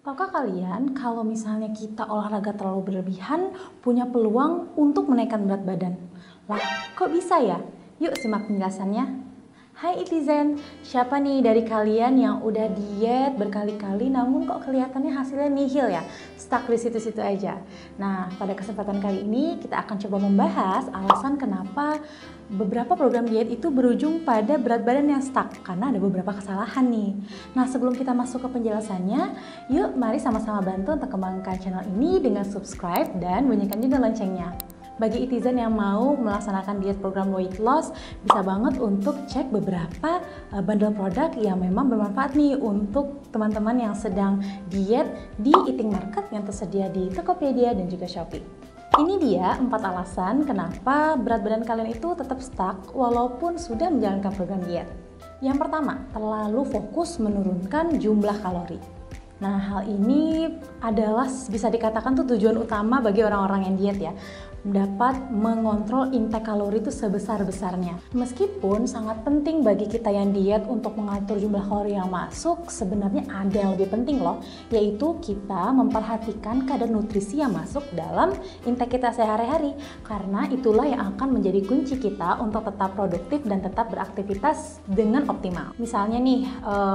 Tahukah kalian kalau misalnya kita olahraga terlalu berlebihan punya peluang untuk menaikkan berat badan? Lah, kok bisa ya? Yuk simak penjelasannya. Hai Itizen, siapa nih dari kalian yang udah diet berkali-kali namun kok kelihatannya hasilnya nihil ya? Stuck di situ-situ aja. Nah, pada kesempatan kali ini kita akan coba membahas alasan kenapa beberapa program diet itu berujung pada berat badan yang stuck karena ada beberapa kesalahan nih. Nah, sebelum kita masuk ke penjelasannya, yuk mari sama-sama bantu untuk kembangkan channel ini dengan subscribe dan bunyikan juga loncengnya. Bagi Itizen yang mau melaksanakan diet program weight loss, bisa banget untuk cek beberapa bundle produk yang memang bermanfaat nih untuk teman-teman yang sedang diet di Eating Market yang tersedia di Tokopedia dan juga Shopee. Ini dia 4 alasan kenapa berat badan kalian itu tetap stuck walaupun sudah menjalankan program diet. Yang pertama, terlalu fokus menurunkan jumlah kalori. Nah, hal ini adalah bisa dikatakan tuh tujuan utama bagi orang-orang yang diet ya, dapat mengontrol intake kalori itu sebesar-besarnya. Meskipun sangat penting bagi kita yang diet untuk mengatur jumlah kalori yang masuk, sebenarnya ada yang lebih penting loh, yaitu kita memperhatikan kadar nutrisi yang masuk dalam intake kita sehari-hari, karena itulah yang akan menjadi kunci kita untuk tetap produktif dan tetap beraktivitas dengan optimal. Misalnya nih,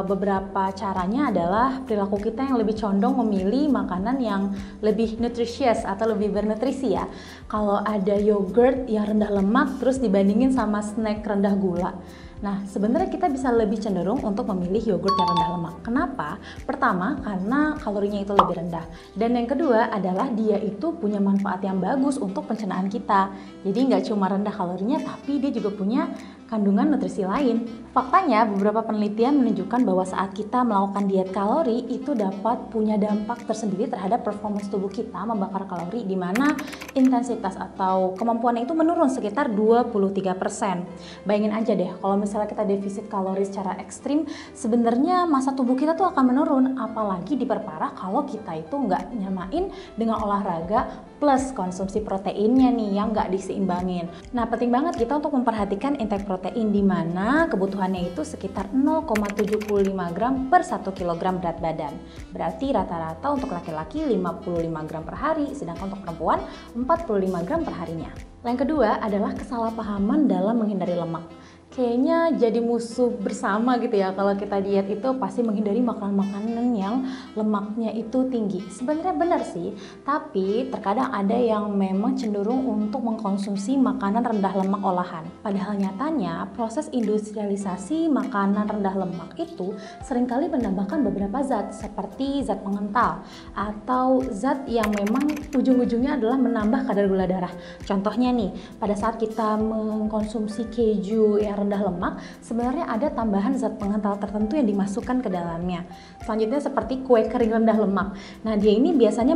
beberapa caranya adalah perilaku kita yang lebih condong memilih makanan yang lebih nutritious atau lebih bernutrisi ya. Kalau ada yogurt yang rendah lemak terus dibandingin sama snack rendah gula. Nah, sebenarnya kita bisa lebih cenderung untuk memilih yogurt yang rendah lemak. Kenapa? Pertama, karena kalorinya itu lebih rendah. Dan yang kedua adalah dia itu punya manfaat yang bagus untuk pencernaan kita. Jadi nggak cuma rendah kalorinya, tapi dia juga punya kandungan nutrisi lain. Faktanya, beberapa penelitian menunjukkan bahwa saat kita melakukan diet kalori itu dapat punya dampak tersendiri terhadap performance tubuh kita membakar kalori, di mana intensitas atau kemampuannya itu menurun sekitar 23%. Bayangin aja deh, kalau misalnya kita defisit kalori secara ekstrim, sebenarnya massa tubuh kita tuh akan menurun, apalagi diperparah kalau kita itu nggak nyamain dengan olahraga plus konsumsi proteinnya nih yang nggak diseimbangin. Nah, penting banget kita untuk memperhatikan intake protein, di mana kebutuhannya itu sekitar 0,75 gram per 1 kg berat badan. Berarti rata-rata untuk laki-laki 55 gram per hari, sedangkan untuk perempuan 45 gram per harinya. Yang kedua adalah kesalahpahaman dalam menghindari lemak. Kayaknya jadi musuh bersama gitu ya kalau kita diet itu pasti menghindari makanan-makanan yang lemaknya itu tinggi. Sebenarnya benar sih, tapi terkadang ada yang memang cenderung untuk mengkonsumsi makanan rendah lemak olahan. Padahal nyatanya proses industrialisasi makanan rendah lemak itu seringkali menambahkan beberapa zat seperti zat pengental atau zat yang memang ujung-ujungnya adalah menambah kadar gula darah. Contohnya nih, pada saat kita mengkonsumsi keju yang rendah lemak, sebenarnya ada tambahan zat pengental tertentu yang dimasukkan ke dalamnya. Selanjutnya seperti kue kering rendah lemak. Nah, dia ini biasanya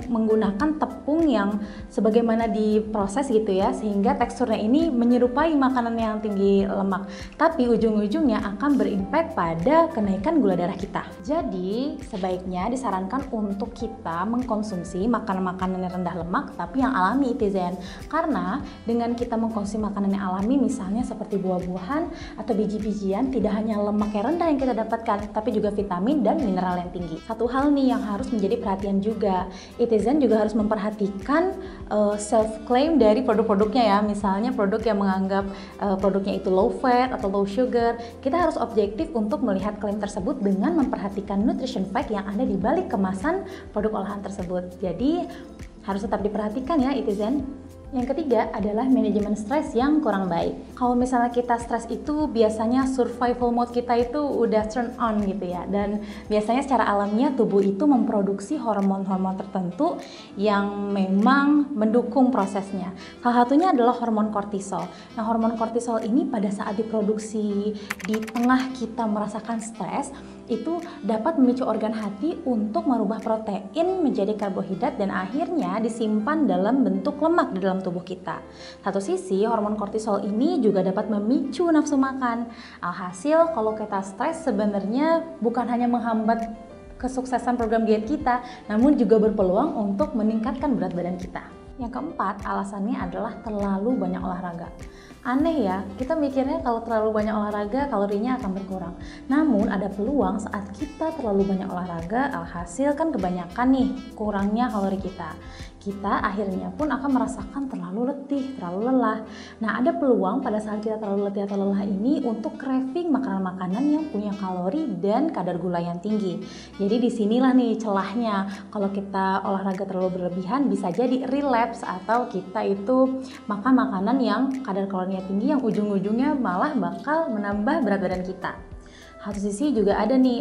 menggunakan tepung yang sebagaimana diproses gitu ya, sehingga teksturnya ini menyerupai makanan yang tinggi lemak. Tapi ujung-ujungnya akan berimpact pada kenaikan gula darah kita. Jadi, sebaiknya disarankan untuk kita mengkonsumsi makanan-makanan yang rendah lemak tapi yang alami, Itizen. Karena dengan kita mengkonsumsi makanan yang alami, misalnya seperti buah-buahan atau biji-bijian, tidak hanya lemak yang rendah yang kita dapatkan, tapi juga vitamin dan mineral yang tinggi. Satu hal nih yang harus menjadi perhatian juga, Itizen juga harus memperhatikan self-claim dari produk-produknya ya. Misalnya produk yang menganggap produknya itu low fat atau low sugar, kita harus objektif untuk melihat klaim tersebut dengan memperhatikan nutrition fact yang ada di balik kemasan produk olahan tersebut. Jadi harus tetap diperhatikan ya, Itizen. Yang ketiga adalah manajemen stres yang kurang baik. Kalau misalnya kita stres itu biasanya survival mode kita itu udah turn on gitu ya. Dan biasanya secara alamiah tubuh itu memproduksi hormon-hormon tertentu yang memang mendukung prosesnya. Salah satunya adalah hormon kortisol. Nah, hormon kortisol ini pada saat diproduksi di tengah kita merasakan stres, itu dapat memicu organ hati untuk merubah protein menjadi karbohidrat dan akhirnya disimpan dalam bentuk lemak di dalam tubuh kita. Satu sisi, hormon kortisol ini juga dapat memicu nafsu makan. Alhasil, kalau kita stres sebenarnya bukan hanya menghambat kesuksesan program diet kita, namun juga berpeluang untuk meningkatkan berat badan kita. Yang keempat, alasannya adalah terlalu banyak olahraga. Aneh ya, kita mikirnya kalau terlalu banyak olahraga kalorinya akan berkurang. Namun ada peluang saat kita terlalu banyak olahraga, alhasil kan kebanyakan nih kurangnya kalori kita. Kita akhirnya pun akan merasakan terlalu letih, terlalu lelah. Nah, ada peluang pada saat kita terlalu letih atau lelah ini untuk craving makanan-makanan yang punya kalori dan kadar gula yang tinggi. Jadi disinilah nih celahnya. Kalau kita olahraga terlalu berlebihan bisa jadi relapse atau kita itu makan makanan yang kadar kalorinya tinggi yang ujung-ujungnya malah bakal menambah berat badan kita. Satu sisi juga ada nih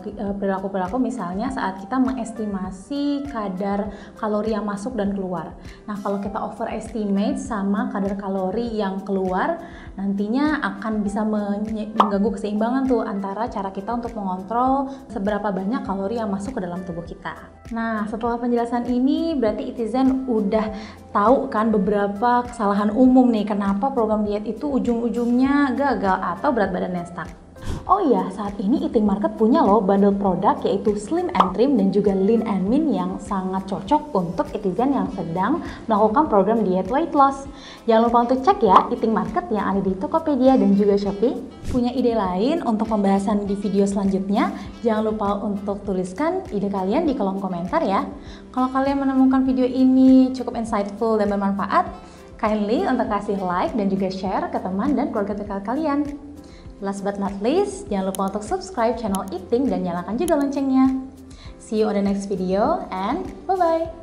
perilaku-perilaku misalnya saat kita mengestimasi kadar kalori yang masuk dan keluar. Nah, kalau kita overestimate sama kadar kalori yang keluar, nantinya akan bisa mengganggu keseimbangan tuh antara cara kita untuk mengontrol seberapa banyak kalori yang masuk ke dalam tubuh kita. Nah, setelah penjelasan ini berarti Itizen udah tahu kan beberapa kesalahan umum nih kenapa program diet itu ujung-ujungnya gagal atau berat badannya stuck. Oh iya, saat ini Eating Market punya loh bundle produk yaitu Slim and Trim dan juga Lean and Mean yang sangat cocok untuk Itizen yang sedang melakukan program diet weight loss. Jangan lupa untuk cek ya Eating Market yang ada di Tokopedia dan juga Shopee. Punya ide lain untuk pembahasan di video selanjutnya? Jangan lupa untuk tuliskan ide kalian di kolom komentar ya. Kalau kalian menemukan video ini cukup insightful dan bermanfaat, kindly untuk kasih like dan juga share ke teman dan keluarga terdekat kalian. Last but not least, jangan lupa untuk subscribe channel Eating dan nyalakan juga loncengnya. See you on the next video and bye-bye!